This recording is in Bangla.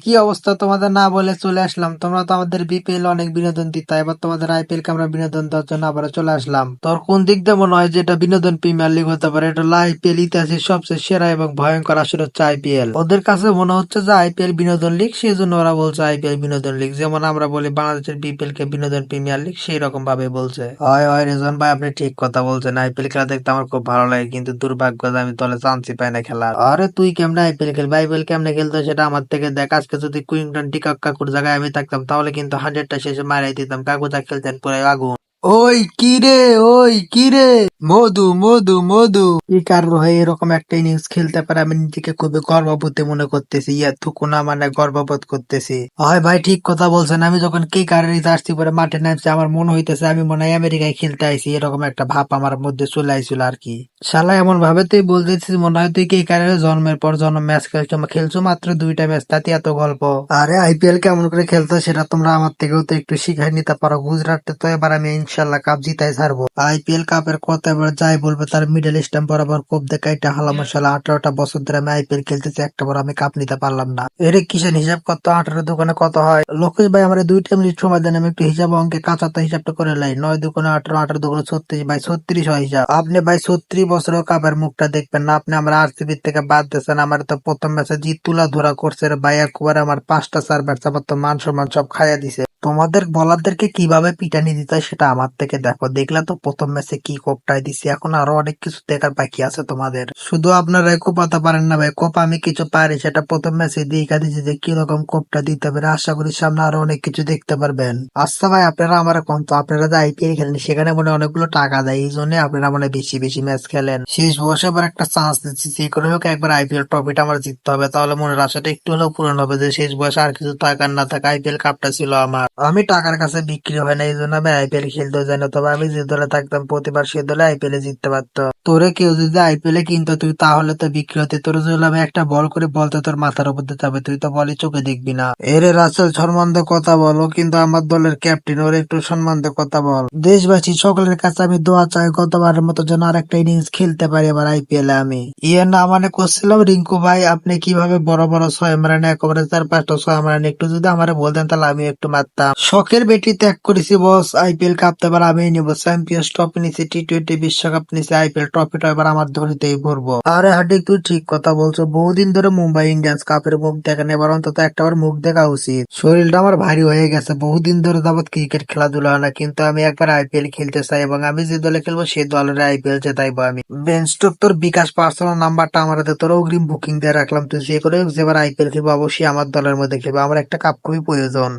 কি অবস্থা তোমাদের? না বলে চলে আসলাম। তোমরা তো আমাদের বিপিএল অনেক বিনোদন দিতা, এবার তোমাদের আইপিএল কে আমরা বিনোদন দেওয়ার জন্য আবার চলে আসলাম। তোর কোন দিক দিয়ে মনে হয় যে এটা বিনোদন প্রিমিয়ার লিগ হতে পারে? এটা হলো আইপিএল ইতিহাসের সবচেয়ে সেরা এবং ভয়ঙ্কর আসর হচ্ছে আইপিএল। ওদের কাছে মনে হচ্ছে যে আইপিএল বিনোদন লিগ, সেই জন্য ওরা বলছে আইপিএল বিনোদন লিগ। যেমন আমরা বলি বাংলাদেশের বিপিএল কে বিনোদন প্রিমিয়ার লিগ, সেই রকম ভাবে বলছে। হয় হয় রেজন ভাই, আপনি ঠিক কথা বলছেন। আইপিএল খেলা দেখতে আমার খুব ভালো লাগে, কিন্তু দুর্ভাগ্য যে আমি দলে চান্সই পাই না খেলার। আরে তুই কেমনে আইপিএল খেলবি? আইপিএল কেমনে খেলতো সেটা আমার থেকে দেখ। আজকে যদি কুইন্টন ডিকক কাকুর জায়গায় আমি থাকতাম, তাহলে কিন্তু 100টা শেষে মারাই দিতাম। কাকু যা খেলতেন পুরো আগুন। ওই কিরে, ওই কিরে, মধু মধু মধু, কি কারণ হয়ে এরকম একটা ইনিংস খেলতে পারে আমি নিজেকে খুবই গর্ববোধ মনে করতেছি। ইয়াথুকু না মানে গর্ববোধ করতেছি। হয় ভাই, ঠিক কথা বলছেন। আমি যখন কে কারের জার্সি পরে মাঠে নামছি, আমার মনে হইতেছে আমি মনে হয় আমেরিকায় খেলতে আইছি, এরকম একটা ভাব আমার মধ্যে চলে আইছিল আর কি। শালা এমন ভাবে তুই বলতেছিস মনে হয় তুই কে কারের জন্মের পর জন্ম ম্যাচ খেলছো। খেলছো মাত্র 2টা ম্যাচ, তাতে এত গল্প? আরে আইপিএল কেমন করে খেলতো সেটা তোমরা আমার থেকেও তো একটু শিখাই নিতে পারো। গুজরাটে তো এবার আমি ইনশাল্লাহ কাপ জিতাই ছাড়বো। আইপিএল কাপের কথা এবার যাই বলবে তার মিডল স্ট্যাম্প বরাবর কোপ দেখাইটা হালা মশালা। 18টা বছর ধরে আমি আইপিএল খেলতেছি, একটা বার আমি কাপ নিতে পারলাম না। এর কিসের হিসাব কত? 18 দোকানে কত হয়? লোকেশ ভাই আমার 2টা মিনিট সময় দেন, আমি একটু হিসাব অঙ্কে কাঁচাতে হিসাবটা করে লাই। 9 দুগুণে 18, 18 দুগুণে 36, ভাই 36 হয় হিসাব। আপনি ভাই 36 বছরও কাপের মুখটা দেখবেন না। আপনি আমার আরসিবি থেকে বাদ দিয়েছেন। আমার তো প্রথম ম্যাচে জিত তুলা ধরা করছে রে ভাই, একবার আমার 5টা 4 ব্যাট চাপার তো মান সম্মান সব খাইয়া দিছে। তোমাদের বলারদেরকে কিভাবে পিটানি দিতে হয় সেটা আমার থেকে দেখো। দেখলে তো প্রথম ম্যাচে কি কোপটাই দিছি, এখন আরো অনেক কিছু দেখার বাকি আছে তোমাদের। শুধু আপনারা কোপাতে পারেন না ভাই, কোপ আমি কিছু পারি, সেটা প্রথম ম্যাচে দেখা দিছি যে কিরকম কোপটা দিতে পারে। আশা করি সামনে আরো অনেক কিছু দেখতে পারবেন। আচ্ছা ভাই, আপনারা আমার কোন তো, আপনারা যে আইপিএল খেলেন সেখানে মনে হয় অনেকগুলো টাকা দেয়, এই জন্য আপনারা মনে হয় বেশি বেশি ম্যাচ খেলেন। শেষ বয়সে আবার একটা চান্স দিচ্ছি, যে করে হোক একবার আইপিএল ট্রফিটা আমার জিততে হবে, তাহলে মনের আশাটা একটু হলেও পূরণ হবে যে শেষ বয়সে আর কিছু থাকার না থাকা আইপিএল কাপটা ছিল আমার। আমি টাকার কাছে বিক্রি হয় না, এই জন্য আমি আইপিএল খেলতেও যাই না। তবে আমি যে দলে থাকতাম প্রতিবার সে দলে আইপিএল জিততে পারতো। তোরে কেউ যদি আইপিএল কিনতো তুই, তাহলে তো বিক্রি হতে। তোর যদি আমি একটা বল করে বলতে তোর মাথার উপর দিতে হবে, তুই তো বলই চোখে দেখবি না। এরে রাসেল, সম্মান দিয়ে কথা বলো, কিন্তু আমার দলের ক্যাপ্টেন, ওর একটু সম্মান দিয়ে কথা বল। দেশবাসী সকলের কাছে আমি দোয়া চাই গতবারের মতো যেন আর একটা ইনিংস খেলতে পারি এবার আইপিএল এ আমি। ইয়ে না মানে করছিলাম রিঙ্কু ভাই, আপনি কিভাবে বড় বড় 6 মারেন, একেবারে 4-5টা 6 মারেন, একটু যদি আমার বলতেন তাহলে আমি একটু মারতাম। শখের বেটি ত্যাগ করেছি বস, আইপিএল কাপ তো এবার আমি নিবো। চ্যাম্পিয়ন্স ট্রফি নিছি, টি-20 বিশ্বকাপ নিছি, আইপিএল ট্রফিটা এবার আমার ধরিতেই ভরবো। আরে হার্দিক, তুই ঠিক কথা বলছো। বহুদিন ধরে মুম্বাই ইন্ডিয়ান্স কাপের মুখ দেখেন, এবার অন্তত একটাবার মুখ দেখা উচিত। শরীরটা আমার ভারী হয়ে গেছে, বহুদিন ধরে যাবত ক্রিকেট খেলাধুলা হয় না, কিন্তু আমি একবার আইপিএল খেলতে চাই এবং আমি যে দলে খেলবো সেই দলের আইপিএল জেতাইবো আমি। বেনস্টোক, তোর বিকাশ পার্সোনাল নাম্বারটা আমার হাতে, তোর অগ্রিম বুকিং দিয়ে রাখলাম। তুই যে করে হোক যেবার আইপিএল খেলবো অবশ্যই আমার দলের মধ্যে খেলবো। আমার একটা কাপ খুবই প্রয়োজন।